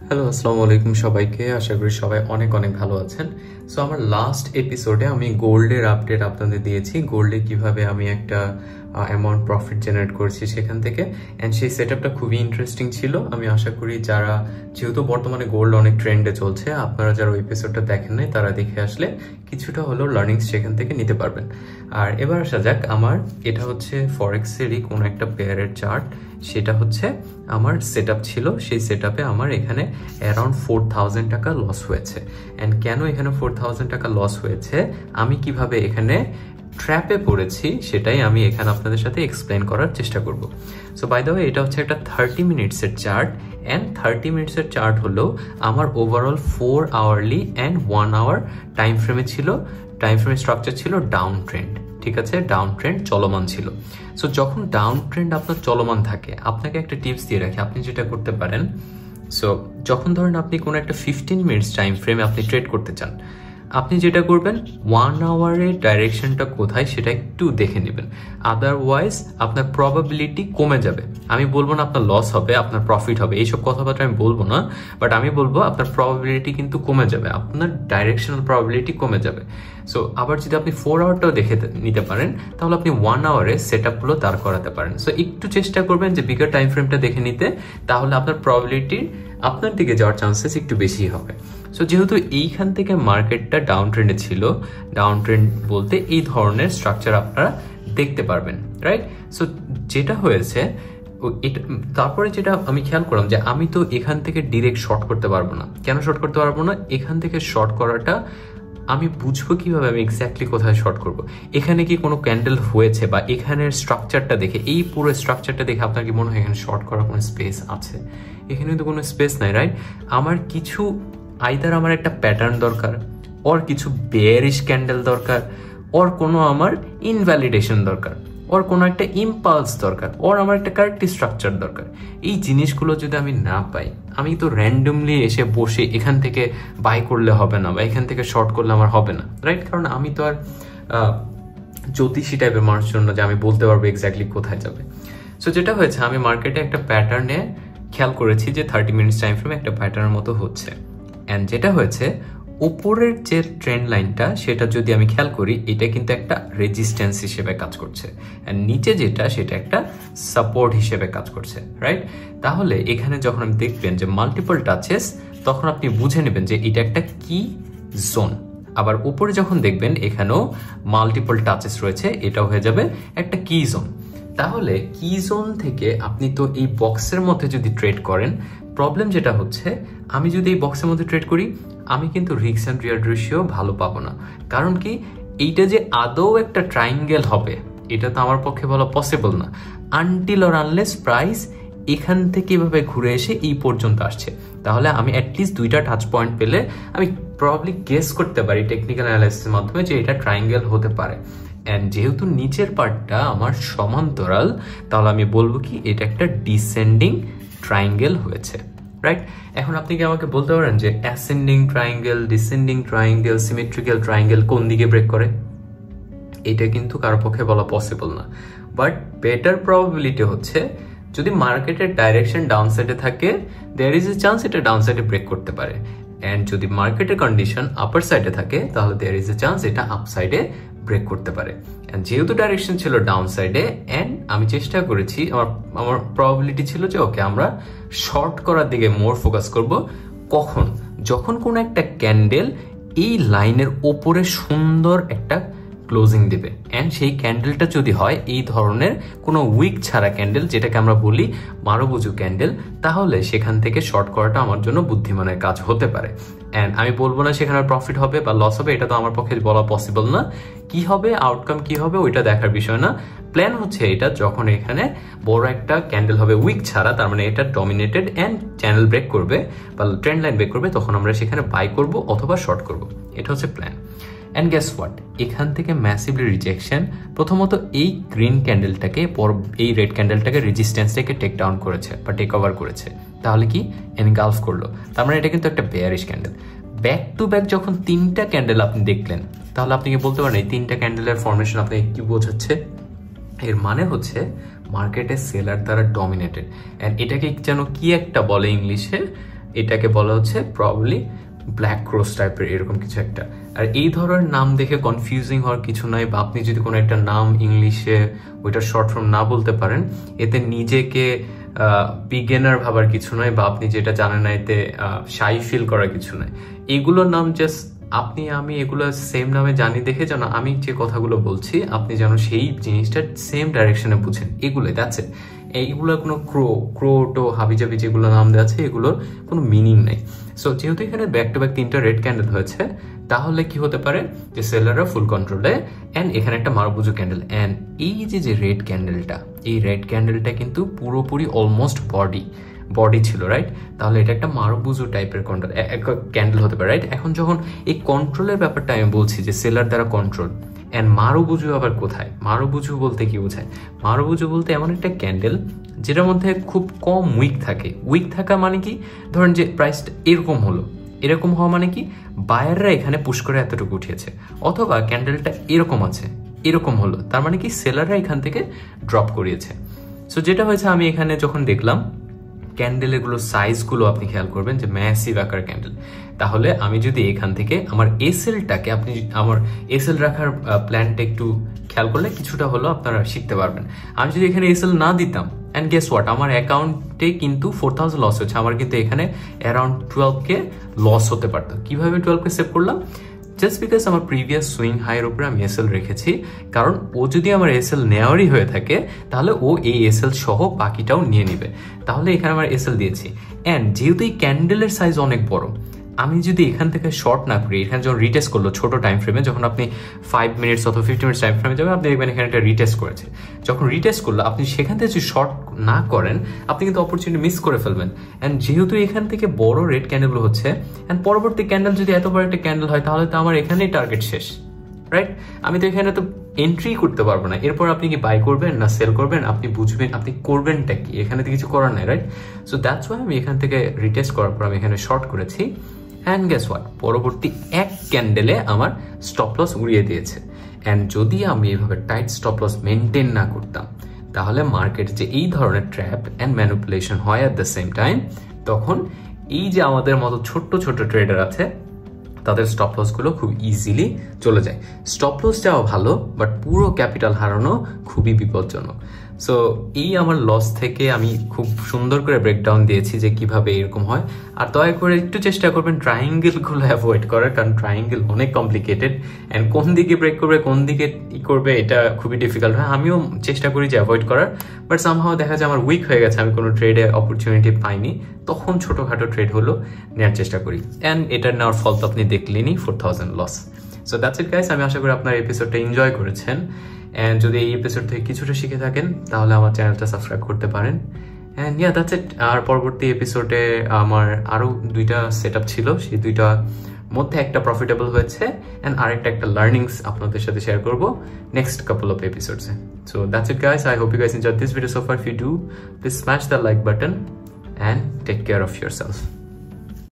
Hello, আসসালামু আলাইকুম সবাইকে। আশা করি সবাই অনেক অনেক ভালো আছেন। সো আমার লাস্ট এপিসোডে আমি গোল্ডের আপডেট আপনাদের দিয়েছি, গোল্ডে কিভাবে আমি একটা অ্যামাউন্ট প্রফিট জেনারেট করেছি সেখান থেকে। অ্যান্ড সেই সেট আপটা খুবই ইন্টারেস্টিং ছিল। আমি আশা করি যারা, যেহেতু বর্তমানে গোল্ড অনেক ট্রেন্ডে চলছে, আপনারা যারা ওই এপিসোডটা দেখেন নাই তারা দেখে আসলে কিছুটা হলেও লার্নিংস সেখান থেকে নিতে পারবেন। আর এবার আসা যাক, আমার এটা হচ্ছে ফরেক্সেরই কোনো একটা পেয়ারের চার্ট। সেটা হচ্ছে আমার সেট আপ ছিল, সেই সেট আপে আমার এখানে অ্যারাউন্ড 4000 টাকা লস হয়েছে। অ্যান্ড কেন এখানে 4000 টাকা লস হয়েছে, আমি কিভাবে এখানে ট্র্যাপে পড়েছি, সেটাই আমি এখানে আপনাদের সাথে এক্সপ্লেন করার চেষ্টা করব। সো বাই দ্য ওয়ে, এটা হচ্ছে একটা 30 মিনিটসের চার্ট। অ্যান্ড 30 মিনিটসের চার্ট হলো আমার overall 4 hourly and 1 hour time ফ্রেমে ছিল। টাইম ফ্রেমের স্ট্রাকচার ছিল ডাউন ট্রেন্ড, ঠিক আছে, ডাউন ট্রেন্ড চলমান ছিল। সো যখন ডাউন ট্রেন্ড আপনার চলমান থাকে, আপনাকে একটা টিপস দিয়ে রাখি, আপনি যেটা করতে পারেন। সো যখন ধরেন আপনি কোনো একটা 15 মিনিটস টাইম ফ্রেমে আপনি ট্রেড করতে চান, আপনি যেটা করবেন 1 আওয়ারের ডাইরেকশনটা কোথায় সেটা একটু দেখে নেবেন। আদারওয়াইজ আপনার প্রবাবিলিটি কমে যাবে। আমি বলবো না আপনার লস হবে, আপনার প্রফিট হবে, এইসব কথাবার্তা আমি বলবো না, বাট আমি বলবো আপনার প্রবাবিলিটি কিন্তু কমে যাবে, আপনার ডাইরেকশনাল প্রবাবিলিটি কমে যাবে। সো আবার যদি আপনি 4 আওয়ারটাও দেখে নিতে পারেন, তাহলে আপনি 1 আওয়ারে সেট আপগুলো দাঁড় করাতে পারেন। সো একটু চেষ্টা করবেন যে বিগার টাইম ফ্রেমটা দেখে নিতে, তাহলে আপনার প্রবাবিলিটি আপনার দিকে যাওয়ার চান্সেস একটু বেশি হবে। সো যেহেতু এইখান থেকে মার্কেটটা ডাউন ট্রেন্ডে ছিল, ডাউন ট্রেন্ড বলতে এই ধরনের স্ট্রাকচার আপনারা দেখতে পারবেন, রাইট? সো যেটা হয়েছে, তারপরে যেটা আমি খেয়াল করলাম যে আমি তো এখান থেকে ডিরেক্ট শর্ট করতে পারবো না। কেন শর্ট করতে পারবো না? এখান থেকে শর্ট করাটা আমি বুঝবো কিভাবে, আমি এক্স্যাক্টলি কোথায় শর্ট করব? এখানে কি কোনো ক্যান্ডেল হয়েছে, বা এখানের স্ট্রাকচারটা দেখে, এই পুরো স্ট্রাকচারটা দেখে আপনার কি মনে হয় এখানে শর্ট করার কোনো স্পেস আছে? এখানে তো কোনো স্পেস নাই, রাইট? আমার কিছু আইদার আমার একটা প্যাটার্ন দরকার, ওর কিছু বেয়ারিশ ক্যান্ডেল দরকার, ওর কোনো আমার ইনভ্যালিডেশন দরকার, ওর কোনো একটা ইম্পালস দরকার, ওর আমার একটা কারেক্ট স্ট্রাকচার দরকার। এই জিনিসগুলো যদি আমি না পাই, আমি তো র্যান্ডমলি এসে বসে এখান থেকে বাই করলে হবে না, বা এখান থেকে শর্ট করলে আমার হবে না, রাইট? কারণ আমি তো আর জ্যোতিষী টাইপের মানুষ জন্য যে আমি বলতে পারবো এক্স্যাক্টলি কোথায় যাবে। সো যেটা হয়েছে, আমি মার্কেটে একটা প্যাটার্নে খেয়াল করেছি যে 30 মিনিটস টাইম ফ্রেমে একটা প্যাটার্নের মতো হচ্ছে। অ্যান্ড যেটা হয়েছে, উপরের যে ট্রেন্ড লাইনটা, সেটা যদি আমি খেয়াল করি, এটা কিন্তু একটা রেজিস্ট্যান্স হিসেবে কাজ করছে, অ্যান্ড নিচে যেটা, সেটা একটা সাপোর্ট হিসেবে কাজ করছে, রাইট? তাহলে এখানে যখন আপনি দেখবেন যে মাল্টিপল টাচেস, তখন আপনি বুঝে নেবেন যে এটা একটা কি জোন। আবার উপরে যখন দেখবেন এখানেও মাল্টিপল টাচেস রয়েছে, এটা হয়ে যাবে একটা কি জোন। তাহলে কি জোন থেকে আপনি তো এই বক্সের মধ্যে যদি ট্রেড করেন, প্রবলেম যেটা হচ্ছে, আমি যদি এই বক্সের মধ্যে ট্রেড করি, আমি কিন্তু রিস্ক অ্যান্ড রিওয়ার্ড রেশিও ভালো পাবো না। কারণ কি, এইটা যে আদৌ একটা ট্রায়াঙ্গেল হবে, এটা তো আমার পক্ষে বলা পসিবল না, আনটিল অর আনলেস প্রাইস এখান থেকে এভাবে ঘুরে এসে এই পর্যন্ত আসছে। তাহলে আমি অ্যাটলিস্ট 2টা টাচ পয়েন্ট পেলে আমি প্রবাবলি গেস করতে পারি টেকনিক্যাল অ্যানালাইসিসের মাধ্যমে যে এটা ট্রায়াঙ্গেল হতে পারে। অ্যান্ড যেহেতু নিচের পার্টটা আমার সমান্তরাল, তাহলে আমি বলবো কি এটা একটা ডিসেন্ডিং ট্রায়াঙ্গেল হয়েছে, রাইট? এখন আপনি কি আমাকে বলতে পারেন যে ascending triangle, descending triangle, symmetrical triangle কোন দিকে ব্রেক করে? এটা কিন্তু কারো পক্ষে বলা পসিবল না। বাট বেটার প্রবাবিলিটি হচ্ছে, যদি মার্কেটের ডাইরেকশন ডাউন সাইডে থাকে, দেয়ার ইজ এ চান্স এটা ডাউন সাইডে ব্রেক করতে পারে। অ্যান্ড যদি মার্কেটের কন্ডিশন আপার সাইডে থাকে, তাহলে দেয়ার ইজ এ চান্স এটা আপ সাইডে ব্রেক করতে পারে। অ্যান্ড যেহেতু ডাইরেকশন ছিল ডাউন সাইডে, অ্যান্ড আমি চেষ্টা করেছি, আমার প্রবাবিলিটি ছিল যে ওকে, আমরা শর্ট করার দিকে মোর ফোকাস করব। কখন? যখন কোনো একটা ক্যান্ডেল এই লাইনের ওপরে সুন্দর একটা ক্লোজিং দেবে, অ্যান্ড সেই ক্যান্ডেলটা যদি হয় এই ধরনের কোনো উইক ছাড়া ক্যান্ডেল, যেটাকে আমরা বলি মারুবুজু ক্যান্ডেল, তাহলে সেখান থেকে শর্ট করাটা আমার জন্য বুদ্ধিমানের কাজ হতে পারে। অ্যান্ড আমি বলবো না সেখানে প্রফিট হবে বা লস হবে, এটা তো আমার পক্ষে বলা পসিবল না। কি হবে, আউটকাম কি হবে, ওইটা দেখার বিষয় না। প্ল্যান হচ্ছে এটা, যখন এখানে বড় একটা ক্যান্ডেল হবে উইক ছাড়া, তার মানে এটা ডমিনেটেড অ্যান্ড চ্যানেল ব্রেক করবে বা ট্রেন্ড লাইন ব্রেক করবে, তখন আমরা সেখানে বাই করব অথবা শর্ট করব। এটা হচ্ছে প্ল্যান। অ্যান্ড গেস হোয়াট, এখান থেকে ম্যাসিভলি রিজেকশন। প্রথমত এই গ্রিন ক্যান্ডেলটাকে, এই রেড ক্যান্ডেলটাকে, রেজিস্ট্যান্সটাকে টেক ডাউন করেছে বা টেক ওভার করেছে। তাহলে কি এনগালফ করলো, তার মানে এটা কিন্তু একটা bearish candle. Back to back যখন 3টা ক্যান্ডেল আপনি দেখলেন, তাহলে আপনি কি বলতে পারেন এই 3টা ক্যান্ডেলের ফরমেশন আপনাকে কি বোঝাচ্ছে? এর মানে হচ্ছে মার্কেটে সেলার দ্বারা ডমিনেটেড। অ্যান্ড এটাকে যেন কি একটা বলে ইংলিশে, এটাকে বলা হচ্ছে প্রবাবলি ব্ল্যাক ক্রস টাইপের এরকম কিছু একটা। আর এই ধরনের নাম দেখে কনফিউজিং হওয়ার কিছু নাই, বা আপনি যদি কোনো একটা নাম ইংলিশে ওইটার শর্ট ফর্ম না বলতে পারেন, এতে নিজেকে বিগিনার ভাবার কিছু নয়, বা আপনি যেটা জানেন না এতে শাই ফিল করার কিছু নয়। এগুলোর নাম জাস্ট আপনি আমি এগুলো সেম নামে জানি দেখে যেন আমি যে কথাগুলো বলছি আপনি যেন সেই জিনিসটা সেম ডাইরেকশনে বুঝেন, এগুলো দ্যাটস ইট। এইগুলো কোনো ক্রোটো হাবিজাবি যেগুলো নাম দেওয়া আছে এগুলোর কোনো মিনিং নেই। সো যেহেতু এখানে ব্যাক টু ব্যাক 3টা রেড ক্যান্ডেল হয়েছে, তাহলে কি হতে পারে যে সেলাররা ফুল কন্ট্রোলে, অ্যান্ড এখানে একটা মারুবুজু ক্যান্ডেল, অ্যান্ড এই যে রেড ক্যান্ডেলটা, এই রেড ক্যান্ডেলটা কিন্তু পুরোপুরি অলমোস্ট বডি ছিল, রাইট? তাহলে এটা একটা মারুবুজু টাইপের ক্যান্ডেল হতে পারে, রাইট? এখন যখন এই কন্ট্রোলের ব্যাপারটা আমি বলছি যে সেলার দ্বারা কন্ট্রোল, অ্যান্ড মারুবুজু আবার কোথায়? মারুবুজু বলতে কি বোঝায়? মারুবুজু বলতে এমন একটা ক্যান্ডেল যেটার মধ্যে খুব কম উইক থাকে। উইক থাকা মানে কি, ধরেন যে প্রাইসটা এরকম হলো, এরকম হওয়া মানে কি বায়াররা এখানে পুশ করে এতটুকু উঠিয়েছে, অথবা ক্যান্ডেলটা এরকম আছে, এরকম হলো, তার মানে কি সেলাররা এখান থেকে ড্রপ করিয়েছে। সো যেটা হয়েছে, আমি এখানে যখন দেখলাম ক্যান্ডেলগুলো সাইজগুলো আপনি খেয়াল করবেন যে ম্যাসিভ আকার ক্যান্ডেল, তাহলে আমি যদি এখান থেকে আমার এসএলটাকে, আপনি আমার এসএল রাখার প্ল্যানটা একটু খেয়াল করলে কিছুটা হলো আপনারা শিখতে পারবেন। আমি যদি এখানে এসএল না দিতাম, অ্যান্ড গেস হোয়াট, আমার অ্যাকাউন্টে কিন্তু 4000 লস হচ্ছে, আমার কিন্তু এখানে অ্যারাউন্ড 12K লস হতে পারতো। কিভাবে 12K সেভ করলাম? জাস্ট বিকজ আমার প্রিভিয়াস সুইং হাইয়ের উপরে আমি এসএল রেখেছি, কারণ ও যদি আমার এসএল নেওয়ারই হয়ে থাকে তাহলে ও এই এসএল সহ বাকিটাও নিয়ে নেবে, তাহলে এখানে আমার এসএল দিয়েছি। অ্যান্ড যেহেতু এই ক্যান্ডেলের সাইজ অনেক বড়, আমি যদি এখান থেকে শর্ট না করি, এখানে যখন রিটেস্ট করলো ছোট টাইম ফ্রেমে, যখন আপনি 5 মিনিটস অথবা 50 মিনিটস টাইম ফ্রেমে যাবেন, আপনি দেখবেন এখানে একটা রিটেস্ট করেছে। যখন রিটেস্ট করলো, আপনি সেখান থেকে যদি শর্ট না করেন, আপনি কিন্তু অপরচুনিটি মিস করে ফেলবেন। অ্যান্ড যেহেতু এখান থেকে বড় রেড ক্যান্ডেলগুলো হচ্ছে, অ্যান্ড পরবর্তী ক্যান্ডেল যদি এত বড় একটা ক্যান্ডেল হয়, তাহলে তো আমার এখানেই টার্গেট শেষ, রাইট? আমি তো এখানে তো এন্ট্রি করতে পারবো না। এরপর আপনি কি বাই করবেন না সেল করবেন, আপনি বুঝবেন আপনি করবেনটা কি, এখানে তো কিছু করার নাই, রাইট? সো দ্যাটস ওয়াই আমি এখান থেকে রিটেস্ট করার পর আমি এখানে শর্ট করেছি। অ্যান্ড গেস হোয়াট, পরবর্তী এক ক্যান্ডেলে আমার স্টপ লস উড়িয়ে দিয়েছে। অ্যান্ড যদি আমি এভাবে টাইট স্টপ লস মেনটেন না করতাম, তাহলে মার্কেট যে এই ধরনের ট্র্যাপ অ্যান্ড ম্যানিপুলেশন হয় অ্যাট দ্য সেম টাইম, তখন এই যে আমাদের মতো ছোট্ট ছোট ট্রেডার আছে, তাদের স্টপ লসগুলো খুব ইজিলি চলে যায়। স্টপ লস যাওয়া ভালো, বাট পুরো ক্যাপিটাল হারানো খুবই বিপজ্জনক। সো এই আমার লস থেকে আমি খুব সুন্দর করে ব্রেকডাউন দিয়েছি যে কিভাবে এরকম হয়। আর দয়া করে একটু চেষ্টা করবেন ট্রায়াঙ্গেলগুলো অ্যাভয়েড করার, কারণ ট্রায়াঙ্গেল অনেক কমপ্লিকেটেড, অ্যান্ড কোন দিকে ব্রেক করবে কোন দিকে ই করবে এটা খুবই ডিফিকাল্ট হয়। আমিও চেষ্টা করি যে অ্যাভয়েড করার, বাট সামহাও দেখা যায় আমার উইক হয়ে গেছে, আমি কোনো ট্রেডে অপরচুনিটি পাইনি, তখন ছোটোখাটো ট্রেড হলো নেওয়ার চেষ্টা করি। অ্যান্ড এটার নেওয়ার ফল তো আপনি দেখলেনই, 4000 loss. So that's it guys, আমি আশা করি আপনার এপিসোডটা এনজয় করেছেন। অ্যান্ড যদি এই এপিসোড থেকে কিছুটা শিখে থাকেন, তাহলে আমার চ্যানেলটা সাবস্ক্রাইব করতে পারেন। And yeah that's it. আর পরবর্তী এপিসোডে আমার আরও 2টা সেট আপ ছিল, সেই 2টার মধ্যে একটা প্রফিটেবল হয়েছে, অ্যান্ড আরেকটা লার্নিংস আপনাদের সাথে শেয়ার করবো নেক্সট কাপল অফ এপিসোডসে। So that's it guys, I hope you guys enjoyed this video so far. If you do, please smash the like button and take care of yourself.